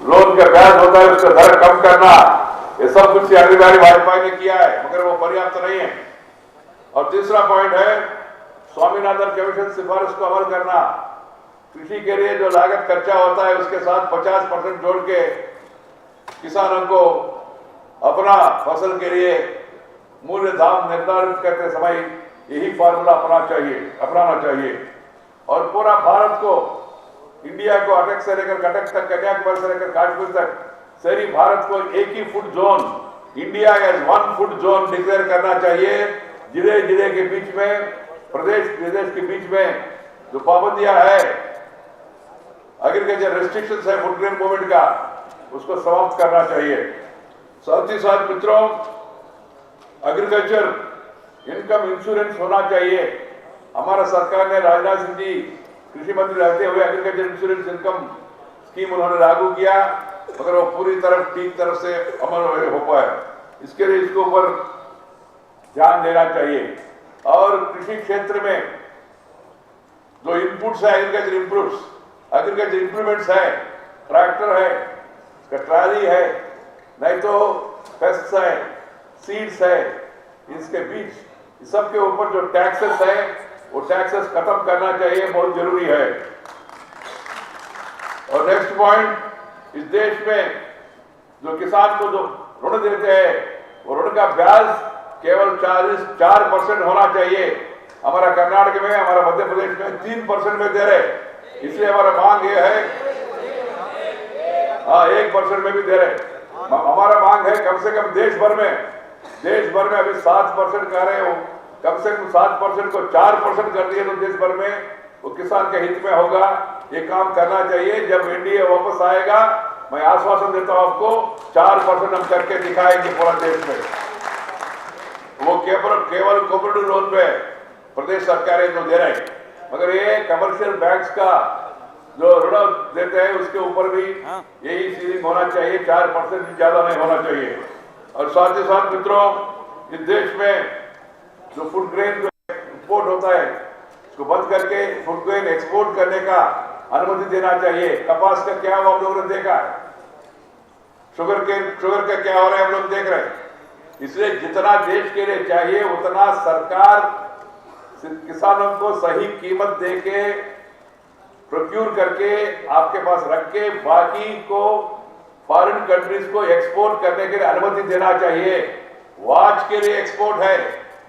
Loan का ब्याज होता है उसका दर कम करना, ये सब कुछ अगली बार वाजपेयी ने किया है, मगर वो पर्याप्त नहीं है। और तीसरा पॉइंट है स्वामीनाथन कमीशन सिफारिश को अमल करना। कृषि के लिए जो लागत खर्चा होता है उसके साथ 50% जोड़ के किसानों को अपना फसल के लिए मूल्य दाम निर्धारित करते समय यही फार्मूला अपनाना चाहिए। और पूरा भारत को, इंडिया को अटक से लेकर कटक तक, कन्याकुमारी से लेकर काश्मीर तक, शहरी भारत को एक ही food zone, India as one food zone declare करना चाहिए। जिले जिले के बीच में, प्रदेश प्रदेश के बीच में जो पाबंदियां है, एग्रीकल्चर रेस्ट्रिक्शंस है फूड ग्रेन मूवमेंट का, उसको समाप्त करना चाहिए। साथ ही साथ मित्रों, एग्रीकल्चर इनकम इंश्योरेंस होना चाहिए। हमारा सरकार ने, राजनाथ सिंह जी कृषि मंत्री रहते हुए एग्रीकल्चर इंश्योरेंस इनकम स्कीम उन्होंने लागू किया, मगर वो पूरी ठीक तरफ से अमल हो पाए। इसके लिए इसके ऊपर ध्यान देना चाहिए। और कृषि क्षेत्र में जो इनपुट्स है, एग्रीकल्चर इंप्रूवमेंट्स है, ट्रैक्टर है, ट्राली है, नहीं तो पेस्ट है, सीड्स है, इसके बीच सबके ऊपर जो टैक्सेस है वो टैक्सेस खत्म करना चाहिए, बहुत जरूरी है। और नेक्स्ट पॉइंट, इस देश में जो किसान को जो ऋण देते हैं वो ऋण का ब्याज केवल 4% होना चाहिए। हमारा कर्नाटक में, हमारा मध्य प्रदेश में 3% में दे रहे, इसलिए हमारा मांग ये है, 1% में भी दे रहे। हमारा मांग है कम से कम देश भर में अभी 7% कर रहे हो, कम से कम 7% को 4% कर दिए तो देश भर में वो किसान के हित में होगा। ये काम करना चाहिए। जब एनडीए वापस आएगा, मैं आश्वासन देता हूं आपको, 4% हम करके दिखाएंगे पूरा देश में। वो केवल कोऑपरेटिव लोन पे प्रदेश सरकारें जो दे रहे हैं, मगर ये कमर्शियल बैंक्स का जो ऋण देते हैं उसके ऊपर भी यही सीलिंग होना चाहिए, 4% से ज्यादा नहीं होना चाहिए। और साथ ही साथ मित्रों, इस देश में जो फूड ग्रेन इंपोर्ट होता है उसको बंद करके फूड ग्रेन एक्सपोर्ट करने का अनुमति देना चाहिए। कपास का क्या हुआ हम लोगों ने देखा है, शुगर का क्या हो रहा है हम लोग देख रहे हैं। इसलिए जितना देश के लिए चाहिए उतना सरकार किसानों को सही कीमत देके प्रोक्यूर करके आपके पास रख के बाकी को फॉरेन कंट्रीज को एक्सपोर्ट करने के लिए अनुमति देना चाहिए। वॉच के लिए एक्सपोर्ट है,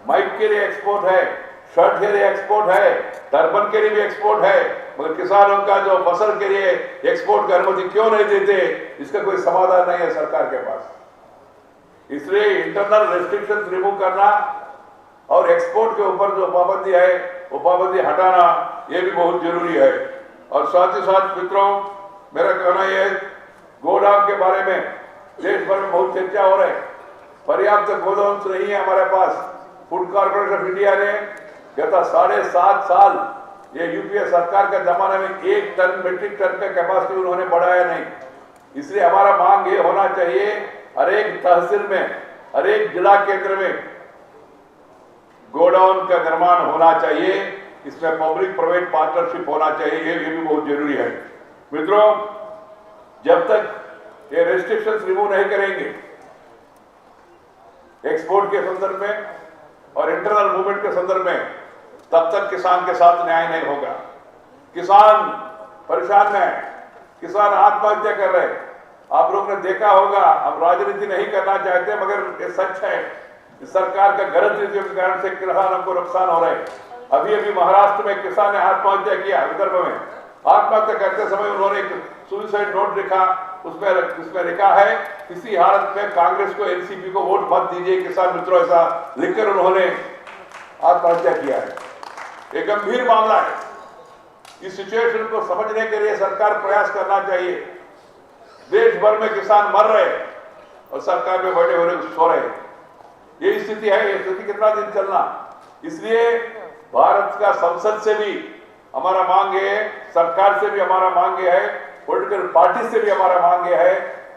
माइक के लिए एक्सपोर्ट है, शर्ट के लिए एक्सपोर्ट है, टर्बन के लिए भी एक्सपोर्ट है, मगर किसानों का जो फसल के लिए एक्सपोर्ट की अनुमति क्यों नहीं देते, इसका कोई समाधान नहीं है सरकार के पास। इसलिए इंटरनल रेस्ट्रिक्शंस रिमूव करना और एक्सपोर्ट के ऊपर जो पाबंदी है वो पाबंदी हटाना, ये भी बहुत जरूरी है। और साथ ही साथ मित्रों, मेरा कहना यह है, गोदाम के बारे में देश भर में बहुत चर्चा हो रही है। पर्याप्त गोदाम नहीं है हमारे पास। फूड कॉर्पोरेशन ऑफ इंडिया ने गत 7.5 साल, ये यूपीए सरकार के जमाने में 1 टन मेट्रिक टन का कैपेसिटी उन्होंने बढ़ाया नहीं। इसलिए हमारा मांग ये होना चाहिए, हर एक तहसील में, हर एक जिला केंद्र में गोडाउन का निर्माण होना चाहिए। इसमें पब्लिक प्राइवेट पार्टनरशिप होना चाहिए, ये भी बहुत जरूरी है। मित्रों, जब तक ये रेस्ट्रिक्शंस रिमूव नहीं करेंगे एक्सपोर्ट के संदर्भ में और इंटरनल मूवमेंट के संदर्भ में, तब तक किसान के साथ न्याय नहीं होगा। किसान परेशान है, किसान आत्महत्या कर रहे हैं। आप लोग ने देखा होगा, हम राजनीति नहीं करना चाहते मगर ये सच है, इस सरकार का गलत नीति के कारण से किसानों को नुकसान हो रहा है। अभी महाराष्ट्र में किसान ने आत्महत्या किया, विदर्भ में आत्महत्या करते समय उन्होंने एक सुसाइड नोट लिखा, उसमें लिखा है किसी हालत में कांग्रेस को, एनसीपी को वोट मत दीजिए किसान मित्रों, ऐसा लिखकर उन्होंने आत्महत्या किया है। एक गंभीर मामला है। इस सिचुएशन को समझने के लिए सरकार प्रयास करना चाहिए। देश भर में किसान मर रहे और सरकार में बैठे हुए सो रहे, ये स्थिति है। ये स्थिति कितना दिन चलना। इसलिए भारत का संसद से भी हमारा मांग है, सरकार से भी हमारा मांग है, पॉलिटिकल पार्टी से भी हमारा मांग है,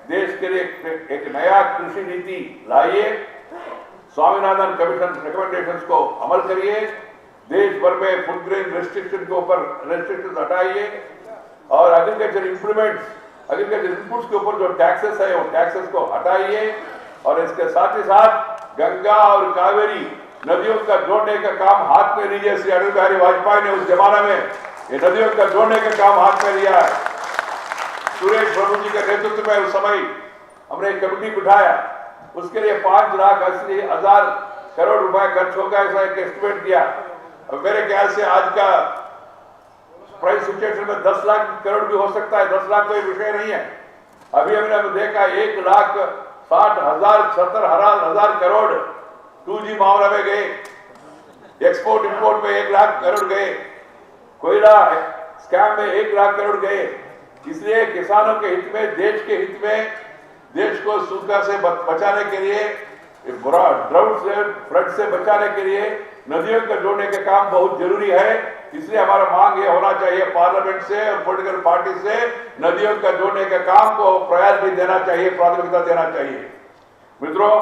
देश के लिए एक नया कृषि नीति लाइए, स्वामीनाथन कमीशन रिकमेंडेशंस को अमल करिए, देश भर में फूड ग्रेन रेस्ट्रिक्शन के ऊपर रेस्ट्रिक्शन हटाइए और एग्रीकल्चर इंप्रूवमेंट्स एग्रीकल्चर इनपुट्स के ऊपर जो टैक्सेस है वो टैक्सेस को हटाइए और इसके साथ ही साथ गंगा और कावेरी नदियों का जोड़ने का काम हाथ में लीजिए। श्री अटल बिहारी वाजपेयी ने उस जमाने में ये नदियों का जोड़ने का काम हाथ में लिया है। सुरेश प्रभु जी के नेतृत्व में उस समय हमने एक कमेटी बिठाया, उसके लिए 5,80,000 करोड़ रुपए खर्च होगा ऐसा एक एस्टिमेट दिया। और मेरे ख्याल से आज का प्राइस सिचुएशन में 10 लाख करोड़ भी हो सकता है। 10 लाख कोई विषय नहीं है। अभी हमने देखा 1,60,000 करोड़ 2G मामला में गए, एक्सपोर्ट इंपोर्ट में 1 लाख करोड़ गए, कोयला स्कैम में 1 लाख करोड़ गए। इसलिए किसानों के हित में, देश के हित में, देश को सूखा से बचाने के लिए, ड्राउट से, फ्लड से बचाने के लिए नदियों को जोड़ने का काम बहुत जरूरी है। इसलिए हमारा मांग ये होना चाहिए पार्लियामेंट से और पॉलिटिकल पार्टी से, नदियों का जोड़ने के काम को प्रयास भी देना चाहिए, प्राथमिकता देना चाहिए। मित्रों,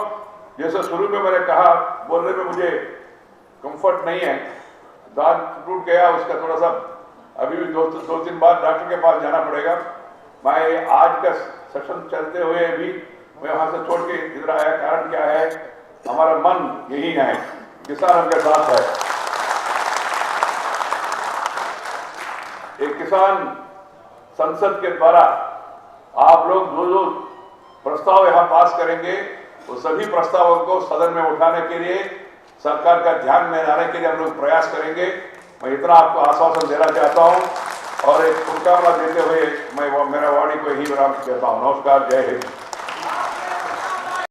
जैसे शुरू में मैंने कहा, बोलने में मुझे कंफर्ट नहीं है, दांत टूट गया, उसका थोड़ा सा अभी भी 2-3 बार डॉक्टर के पास जाना पड़ेगा। मैं आज का सेशन चलते हुए भी मैं वहां से छोड़ के इधर आया। कारण क्या है? हमारा मन यही है, किसान हमके साथ है। एक किसान संसद के द्वारा आप लोग जो प्रस्ताव यहां पास करेंगे, वो सभी प्रस्तावों को सदन में उठाने के लिए, सरकार का ध्यान में लाने के लिए हम लोग प्रयास करेंगे। मैं इतना आपको आश्वासन देना चाहता हूं और एक शुभकामना देते हुए मैं मेरा वाणी को यही विराम देता हूं। नमस्कार, जय हिंद।